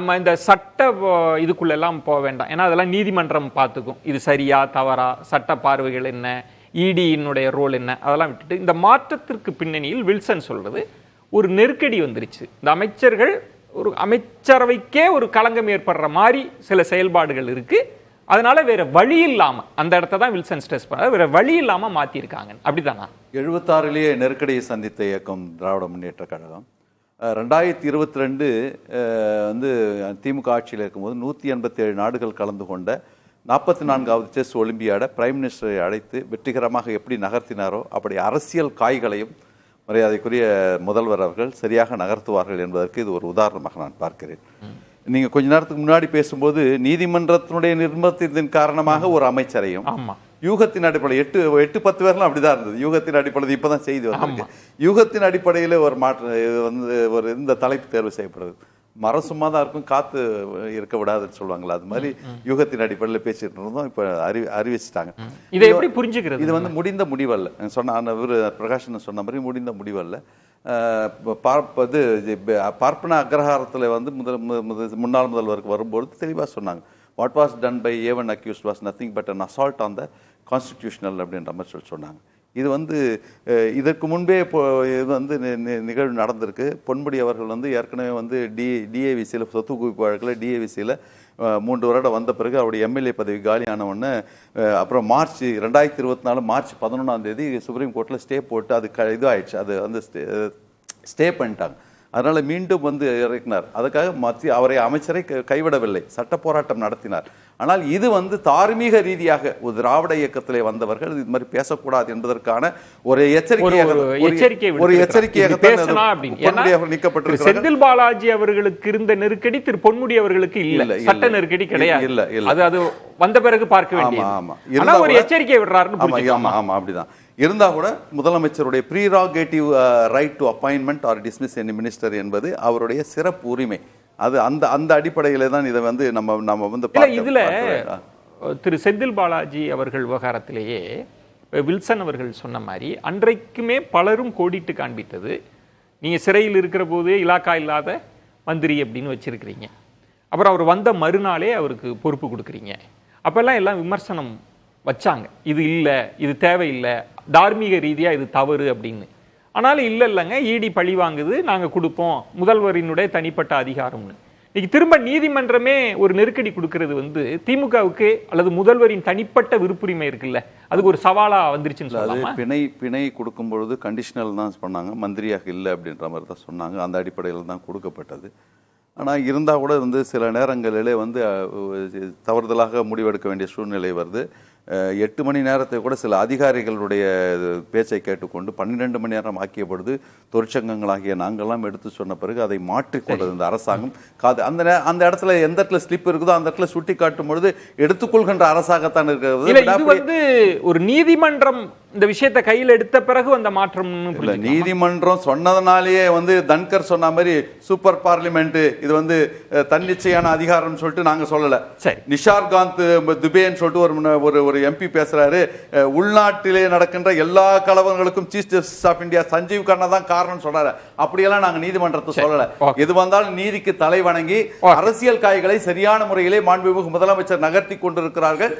நம்ம இந்த சட்ட இதுக்குள்ள எல்லாம் போக வேண்டாம். ஏன்னா அதெல்லாம் நீதிமன்றம் பார்த்துக்கும். இது சரியா தவறா, சட்ட பார்வைகள் என்ன, இடியினுடைய ரோல் என்ன, அதெல்லாம் விட்டுட்டு இந்த மாற்றத்திற்கு பின்னணியில் வில்சன் சொல்றது ஒரு நெருக்கடி வந்துருச்சு. இந்த அமைச்சர்கள் ஒரு அமைச்சரவைக்கே ஒரு களங்கம் ஏற்படுற மாதிரி சில செயல்பாடுகள் இருக்கு. அதனால வேற வழி இல்லாம அந்த இடத்த தான் வில்சன் ஸ்ட்ரெஸ் பண்ண, வேற வழி இல்லாம மாத்திருக்காங்க. அப்படித்தானா? 76லேயே நெருக்கடியை சந்தித்த இயக்கம் திராவிட முன்னேற்ற கழகம் 2022 வந்து திமுக ஆட்சியில் இருக்கும்போது 187 நாடுகள் கலந்து கொண்ட 44வது செஸ் ஒலிம்பியாடை பிரைம் மினிஸ்டரை அழைத்து வெற்றிகரமாக எப்படி நகர்த்தினாரோ அப்படி அரசியல் காய்களையும் மரியாதைக்குரிய முதல்வர் அவர்கள் சரியாக நகர்த்துவார்கள் என்பதற்கு இது ஒரு உதாரணமாக நான் பார்க்கிறேன். நீங்கள் கொஞ்ச நேரத்துக்கு முன்னாடி பேசும்போது நீதிமன்றத்தினுடைய நிர்பந்தத்தின் காரணமாக ஒரு அமைச்சரையும் யூகத்தின் அடிப்படையில் 8-10 பேர்லாம் அப்படிதான் இருந்தது. யூகத்தின் அடிப்படையில் இப்பதான் செய்தி வந்திருக்கு. யூகத்தின் அடிப்படையில் ஒரு மாற்றம் வந்து ஒரு இந்த தலைப்பு தேர்வு செய்யப்படுது. மரம் சும்மா தான் இருக்கும், காத்து இருக்க விடாதுன்னு சொல்லுவாங்களா, அது மாதிரி யூகத்தின் அடிப்படையில் பேசிட்டு இருந்தோம். இப்போ அறிவிச்சிட்டாங்க. இதை எப்படி புரிஞ்சுக்கிறது? இது வந்து முடிந்த முடிவல்ல. சொன்ன பிரகாஷன் சொன்ன மாதிரி முடிந்த முடிவல்ல. பார்ப்பன அக்ரஹாரத்தில் வந்து முன்னாள் முதல்வருக்கு வரும்போது தெளிவாக சொன்னாங்க, what was done by even accused was nothing but an assault on the constitutional அப்படின்ற மாதிரி சொன்னாங்க. இது வந்து இதற்கு முன்பே இது வந்து நிகழ்வு நடந்திருக்கு. பொன்முடி அவர்கள் வந்து ஏற்கனவே வந்து டிஏவிசியில் சொத்து குவிப்பு வழக்கில் டிஏவிசியில் 3 வருடம் வந்த பிறகு அவருடைய எம்எல்ஏ பதவி காலியான உடனே அப்புறம் மார்ச் 2024 மார்ச் 11 சுப்ரீம் கோர்ட்டில் ஸ்டே போட்டு அது இது ஆயிடுச்சு. அது வந்து ஸ்டே பண்ணிட்டாங்க. அதனால் மீண்டும் வந்து இறக்கினார். அதுக்காக அவரை அமைச்சரை கைவிடவில்லை, சட்ட போராட்டம் நடத்தினார். ஆனால் இது வந்து தார்மீக ரீதியாக ஒரு திராவிட இயக்கத்திலே வந்தவர்கள் இது மாதிரி பேசக்கூடாது என்பதற்கான ஒரு எச்சரிக்கையாக நீக்கப்பட்டிருக்கிறார். செந்தில் பாலாஜி அவர்களுக்கு இருந்த நெருக்கடி திரு பொன்முடி அவர்களுக்கு இல்ல, சட்ட நெருக்கடி கிடையாது. இல்ல அது வந்த பிறகு பார்க்க வேண்டியது. ஒரு எச்சரிக்கை விடுறாரு. ஆமா அப்படிதான் இருந்தா கூட முதலமைச்சருடைய prerogative right to appointment R dismiss any minister என்பது அவருடைய சிறப்பு உரிமை. அது அந்த அடிப்படையில தான் இதை வந்து நம்ம வந்து இதுல திரு செந்தில் பாலாஜி அவர்கள் விவகாரத்திலேயே வில்சன் அவர்கள் சொன்ன மாதிரி அன்றைக்குமே பலரும் கோடிட்டு காண்பித்தது, நீங்க சிறையில் இருக்கிற போதே இலாக்கா இல்லாத மந்திரி அப்படின்னு வச்சிருக்கிறீங்க, அப்புறம் அவர் வந்த மறுநாளே அவருக்கு பொறுப்பு கொடுக்குறீங்க. அப்பெல்லாம் எல்லாம் விமர்சனம் வச்சாங்க, இது இல்லை, இது தேவையில்லை, தார்மீக ரீதியாக இது தவறு அப்படின்னு. ஆனாலும் இல்லைங்க, இடி பழி வாங்குது, நாங்கள் கொடுப்போம், முதல்வரினுடைய தனிப்பட்ட அதிகாரம்னு. இன்னைக்கு திரும்ப நீதிமன்றமே ஒரு நெருக்கடி கொடுக்கறது வந்து திமுகவுக்கு அல்லது முதல்வரின் தனிப்பட்ட விருப்புரிமை இருக்குல்ல, அதுக்கு ஒரு சவாலா வந்துருச்சுன்னு சொல்லலாமா? பிணை கொடுக்கும் பொழுது கண்டிஷனல் தான் பண்ணாங்க, மந்திரியாக இல்லை அப்படின்ற மாதிரி தான் சொன்னாங்க. அந்த அடிப்படையில் தான் கொடுக்கப்பட்டது. ஆனால் இருந்தால் கூட வந்து சில நேரங்களிலே வந்து தவறுதலாக முடிவெடுக்க வேண்டிய சூழ்நிலை வருது. 8 மணி நேரத்தை கூட சில அதிகாரிகளுடைய பேச்சை கேட்டுக்கொண்டு 12 மணி நேரம் ஆக்கியப்படுது. தொழிற்சங்கங்களாகிய நாங்கள்லாம் எடுத்து சொன்ன பிறகு அதை மாற்றிக்கொண்டது இந்த அரசாங்கம். அந்த இடத்துல எந்த இடத்துல ஸ்லிப் இருக்குதோ அந்த இடத்துல சுட்டி காட்டும் பொழுது எடுத்துக்கொள்கின்ற அரசாங்கத்தான் இருக்கிறது. இது வந்து ஒரு நீதிமன்றம் இந்த விஷயத்தை கையில் எடுத்த பிறகு அந்த மாற்றம் இல்ல. நீதிமன்றம் சொன்னதுனாலேயே வந்து தன்கர் சொன்ன மாதிரி சூப்பர் பார்லிமெண்ட் இது வந்து தன்னிச்சையான அதிகாரம் சொல்லிட்டு நாங்க சொல்லல. நிஷார்காந்த் துபேன்னு சொல்லிட்டு ஒரு எம்பி பேசுறாரு, உள்நாட்டிலே நடக்கின்ற எல்லா கலவரங்களுக்கும் chief justice of India Sanjiv Khanna தான் காரணம் சொல்றாரு. அப்படியெல்லாம் நாங்க நீதிமன்றத்தை சொல்லல. எது வந்தாலும் நீதிக்கு தலை வணங்கி அரசியல் காய்களை சரியான முறையிலே மாண்புமிகு முதலமைச்சர் நகர்த்தி கொண்டிருக்கிறார்கள்.